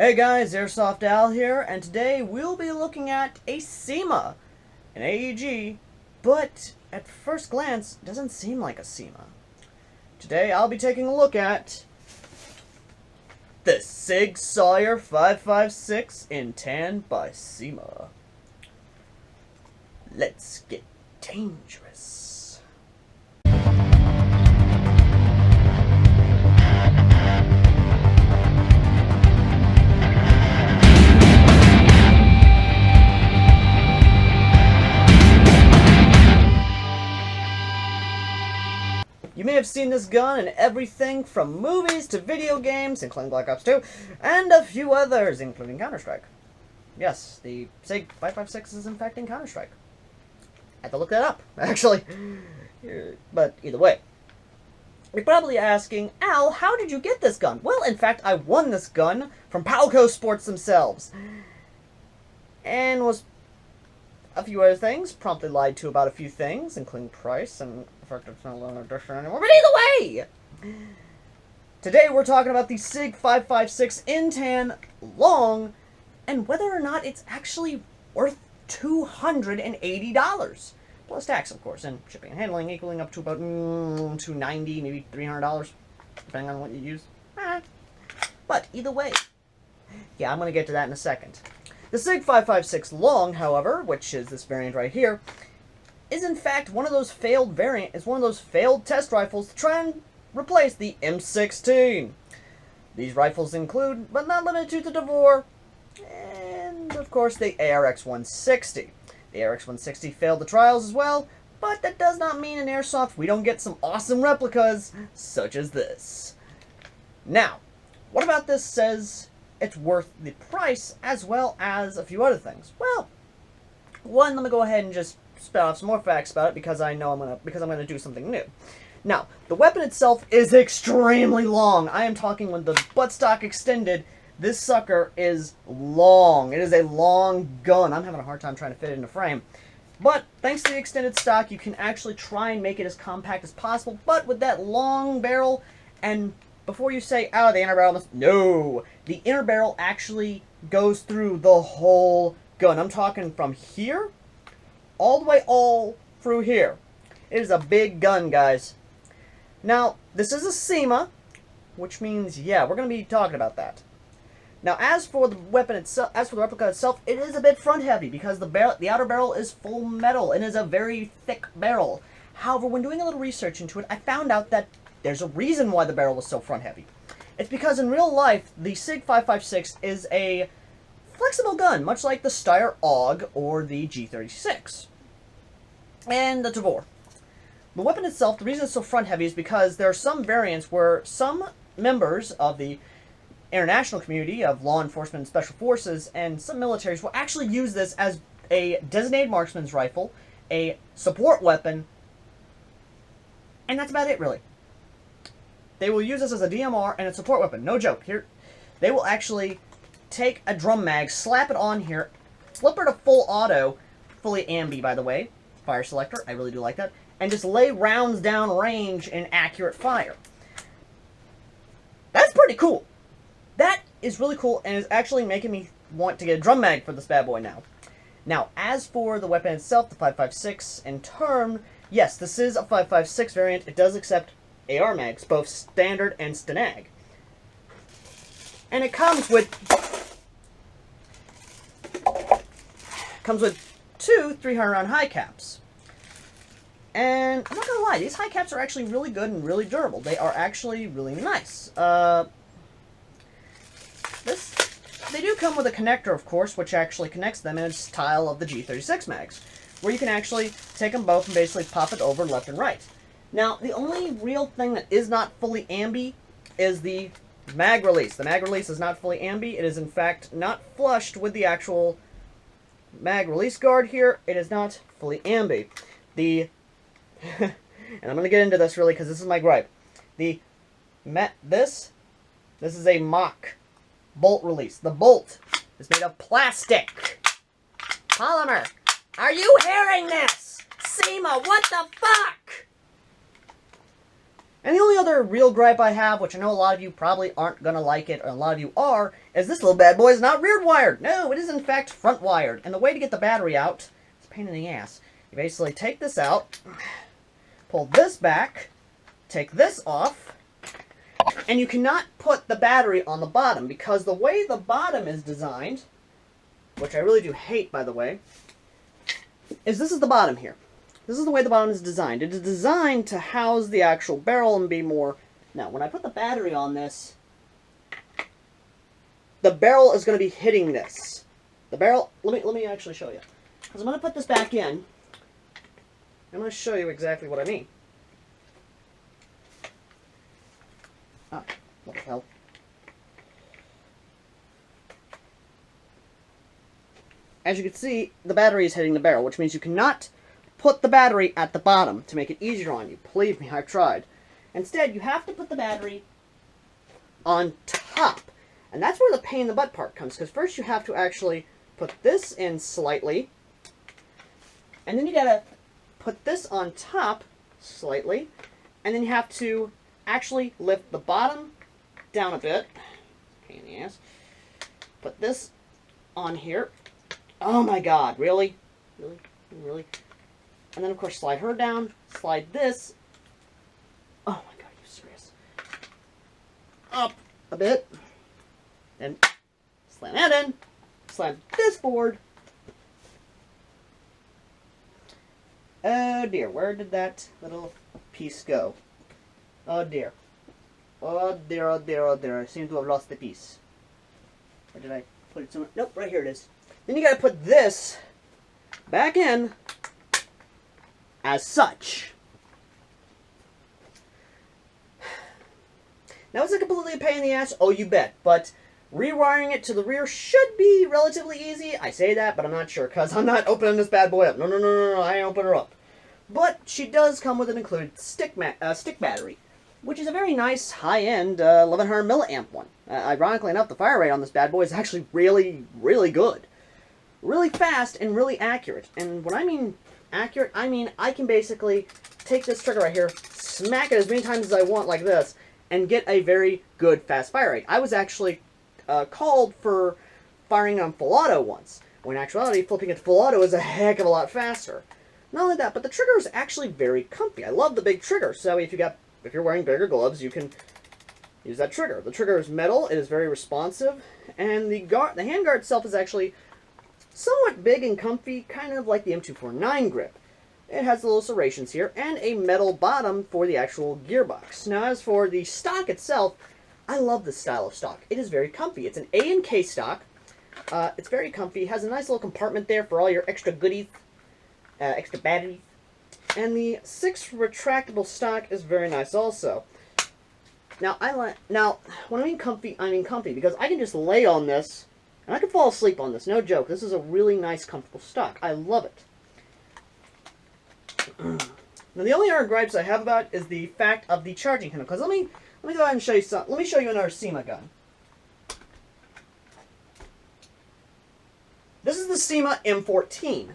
Hey guys, AirsoftAl here, and today we'll be looking at a Cyma, an AEG, but at first glance, doesn't seem like a Cyma. Today I'll be taking a look at the SigSauer556 in tan by Cyma. Let's get dangerous. You may have seen this gun in everything from movies to video games, including Black Ops 2, and a few others, including Counter-Strike. Yes, the SIG 556 is in fact in Counter-Strike. I had to look that up, actually. But either way. You're probably asking, Al, how did you get this gun? Well, in fact, I won this gun from Palco Sports themselves. And was a few other things, promptly lied to about a few things, including price and the fact that it's not a loan edition anymore. But either way! Today we're talking about the SIG 556 in tan long, and whether or not it's actually worth $280. Plus tax, of course, and shipping and handling, equaling up to about $290, maybe $300, depending on what you use. But either way, yeah, I'm going to get to that in a second. The SIG 556 long, however, which is this variant right here, is in fact one of those failed test rifles to try and replace the M16. These rifles include, but not limited to, the Devore, and of course the ARX-160. The ARX-160 failed the trials as well, but that does not mean in Airsoft we don't get some awesome replicas, such as this. Now, what about this says it's worth the price, as well as a few other things? Well, one, let me go ahead and just spell off some more facts about it, because I'm gonna do something new. Now, the weapon itself is extremely long. I am talking with the buttstock extended. This sucker is long. It is a long gun. I'm having a hard time trying to fit it in a frame. But thanks to the extended stock, you can actually try and make it as compact as possible. But with that long barrel, and before you say, oh, the inner barrel must... No! The inner barrel actually goes through the whole gun. I'm talking from here all the way all through here. It is a big gun, guys. Now, this is a Cyma, which means, yeah, we're going to be talking about that. Now, as for the weapon itself, as for the replica itself, it is a bit front heavy because the outer barrel is full metal and is a very thick barrel. However, when doing a little research into it, I found out that there's a reason why the barrel was so front heavy. It's because in real life, the SIG 556 is a flexible gun, much like the Softair AEG or the G36 and the Devore. The weapon itself, the reason it's so front heavy is because there are some variants where some members of the international community of law enforcement and special forces and some militaries will actually use this as a designated marksman's rifle, a support weapon, and that's about it, really. They will use this as a DMR and a support weapon. No joke. Here, they will actually take a drum mag, slap it on here, flip her to full auto, fully ambi, by the way, fire selector, I really do like that, and just lay rounds down range in accurate fire. That's pretty cool. That is really cool, and is actually making me want to get a drum mag for this bad boy now. Now, as for the weapon itself, the 556, in turn, yes, this is a 556 variant. It does accept AR mags, both standard and Stanag. And it comes with two 300-round high caps. And I'm not gonna lie, these high caps are actually really good and really durable. They are actually really nice. They do come with a connector, of course, which actually connects them in a style of the G36 mags, where you can actually take them both and basically pop it over left and right. Now, the only real thing that is not fully ambi is the mag release. The mag release is not fully ambi. It is, in fact, not flushed with the actual mag release guard here. It is not fully ambi. And I'm going to get into this, really, because this is my gripe. This is a mock bolt release. The bolt is made of plastic. Polymer. Are you hearing this? Cyma, what the fuck? And the only other real gripe I have, which I know a lot of you probably aren't going to like it, or a lot of you are, is this little bad boy is not rear wired. No, it is in fact front wired. And the way to get the battery out, it's a pain in the ass. You basically take this out, pull this back, take this off, and you cannot put the battery on the bottom, because the way the bottom is designed, which I really do hate, by the way, is this is the bottom here. This is the way the bottom is designed. It is designed to house the actual barrel and be more... Now, when I put the battery on this, the barrel is going to be hitting this. The barrel... Let me actually show you. Because I'm going to put this back in. I'm going to show you exactly what I mean. Ah, what the hell? As you can see, the battery is hitting the barrel, which means you cannot put the battery at the bottom to make it easier on you. Believe me, I've tried. Instead, you have to put the battery on top. And that's where the pain in the butt part comes, because first you have to actually put this in slightly, and then you gotta put this on top slightly, and then you have to actually lift the bottom down a bit. Pain in the ass. Put this on here. Oh my god, really? Really? Really? And then, of course, slide her down, slide this. Oh my god, are you serious? Up a bit. Then slam that in. Slam this forward. Oh dear, where did that little piece go? Oh dear. Oh dear, oh dear, oh dear. I seem to have lost the piece. Or did I put it somewhere? Nope, right here it is. Then you gotta put this back in as such. Now, is it completely a pain in the ass? Oh, you bet. But rewiring it to the rear should be relatively easy. I say that, but I'm not sure, because I'm not opening this bad boy up. No, I ain't opening her up. But she does come with an included stick battery, which is a very nice, high-end 1100 milliamp one. Ironically enough, the fire rate on this bad boy is actually really, really good. Really fast and really accurate. And when I mean accurate, I mean I can basically take this trigger right here, smack it as many times as I want like this, and get a very good fast fire rate. I was actually called for firing on full auto once, when in actuality flipping it to full auto is a heck of a lot faster. Not only that, but the trigger is actually very comfy. I love the big trigger, so if you're wearing bigger gloves, you can use that trigger. The trigger is metal, it is very responsive, and the handguard itself is actually somewhat big and comfy, kind of like the M249 grip. It has the little serrations here, and a metal bottom for the actual gearbox. Now, as for the stock itself, I love this style of stock. It is very comfy. It's an A and K stock. It's very comfy. It has a nice little compartment there for all your extra goodies, extra batteries. And the 6 retractable stock is very nice also. Now, when I mean comfy because I can just lay on this, and I can fall asleep on this. No joke. This is a really nice, comfortable stock. I love it. Now, the only other gripes I have about is the fact of the charging handle. Because let me go ahead and show you some. Let me show you another Cyma gun. This is the Cyma M14.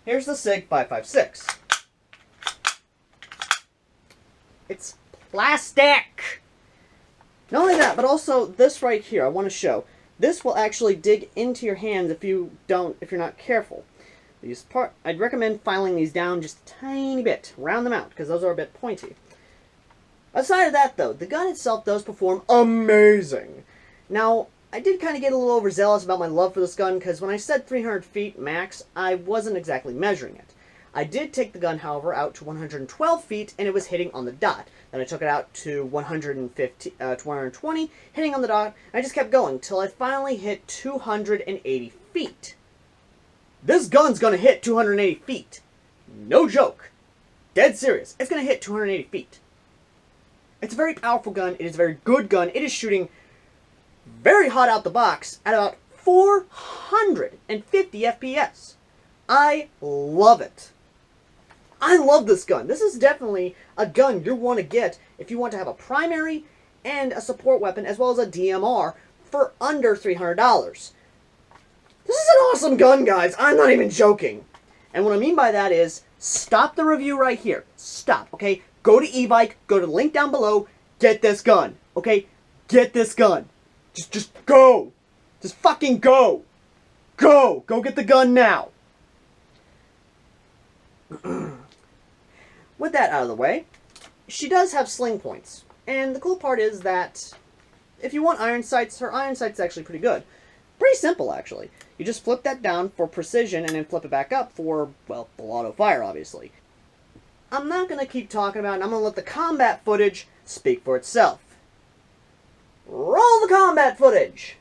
Here's the SigSauer556. It's plastic! Not only that, but also this right here, I want to show. This will actually dig into your hands if you're not careful. I'd recommend filing these down just a tiny bit. Round them out, because those are a bit pointy. Aside of that, though, the gun itself does perform amazing. Now, I did kind of get a little overzealous about my love for this gun, because when I said 300 feet max, I wasn't exactly measuring it. I did take the gun, however, out to 112 feet, and it was hitting on the dot. Then I took it out to 120, hitting on the dot, and I just kept going, till I finally hit 280 feet. This gun's gonna hit 280 feet. No joke. Dead serious. It's gonna hit 280 feet. It's a very powerful gun. It is a very good gun. It is shooting very hot out the box at about 450 FPS. I love it. I love this gun. This is definitely a gun you want to get if you want to have a primary and a support weapon, as well as a DMR, for under $300. This is an awesome gun, guys. I'm not even joking. And what I mean by that is, stop the review right here. Stop, okay? Go to eBike, go to the link down below, get this gun, okay? Get this gun. Just go. Just fucking go. Go. Go get the gun now. With that out of the way, she does have sling points. And the cool part is that if you want iron sights, her iron sight's actually pretty good. Pretty simple, actually. You just flip that down for precision and then flip it back up for, well, full auto fire, obviously. I'm not going to keep talking about it. I'm going to let the combat footage speak for itself. Roll the combat footage!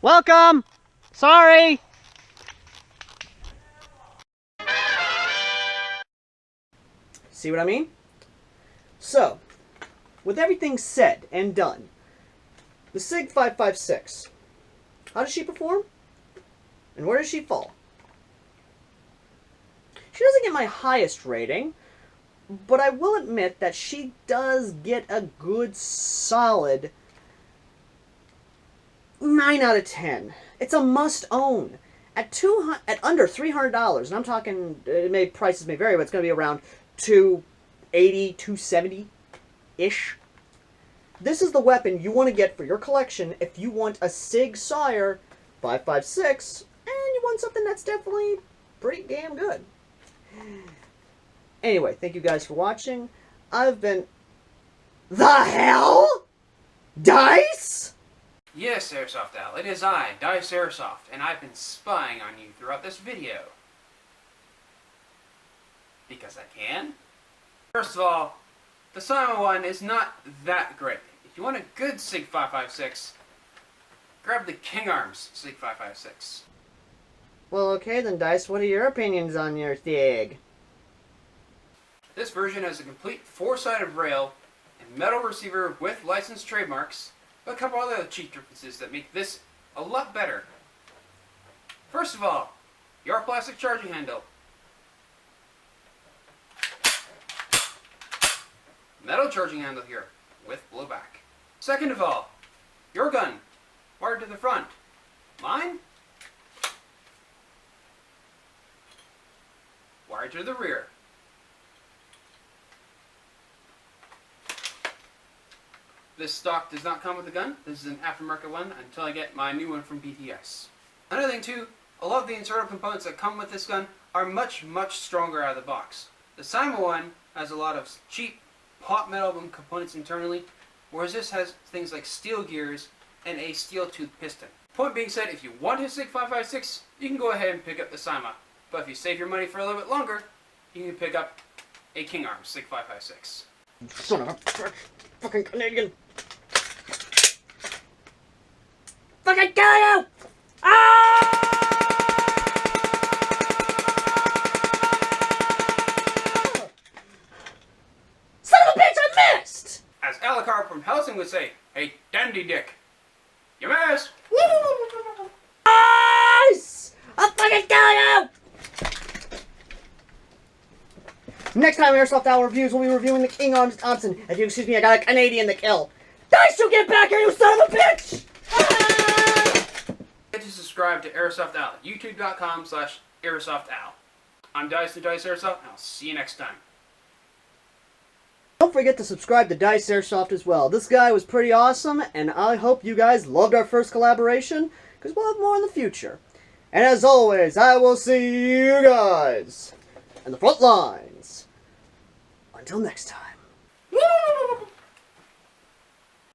Welcome! Sorry! See what I mean? So, with everything said and done, the SigSauer556, how does she perform? And where does she fall? She doesn't get my highest rating, but I will admit that she does get a good solid 9 out of 10. It's a must-own. At under $300, and I'm talking, prices may vary, but it's going to be around $280, $270-ish. This is the weapon you want to get for your collection if you want a SigSauer556, and you want something that's definitely pretty damn good. Anyway, thank you guys for watching. I've been... The hell? Dice? Yes, AirsoftAl, it is I, Dice Airsoft, and I've been spying on you throughout this video. Because I can. First of all, the Cyma one is not that great. If you want a good SigSauer556, grab the King Arms SigSauer556. Well, okay then, Dice, what are your opinions on your Sig? This version has a complete four-sided rail and metal receiver with licensed trademarks, but a couple other cheap differences that make this a lot better. First of all, your plastic charging handle. Metal charging handle here, with blowback. Second of all, your gun, wired to the front. Mine, wired to the rear. This stock does not come with a gun. This is an aftermarket one until I get my new one from BTS. Another thing too, a lot of the internal components that come with this gun are much, much stronger out of the box. The Cyma one has a lot of cheap hot metal components internally, whereas this has things like steel gears and a steel tooth piston. Point being said, if you want his SigSauer556, you can go ahead and pick up the Cyma. But if you save your money for a little bit longer, you can pick up a King Arms SigSauer556. Son of a fucking Canadian. Fucking kill you! Ah! Son of a bitch, I missed! As Alucard from Helsing would say, hey, dandy dick, you missed! Nice! I'll fucking kill you! Next time AirsoftAl reviews, we'll be reviewing the King Arms Thompson. If you excuse me, I got a Canadian to kill. Dice, you get back here, you son of a bitch! To subscribe to AirsoftAl, youtube.com/AirsoftAl. I'm Dice the Dice Airsoft, and I'll see you next time. Don't forget to subscribe to Dice Airsoft as well. This guy was pretty awesome, and I hope you guys loved our first collaboration, because we'll have more in the future. And as always, I will see you guys in the front lines. Until next time.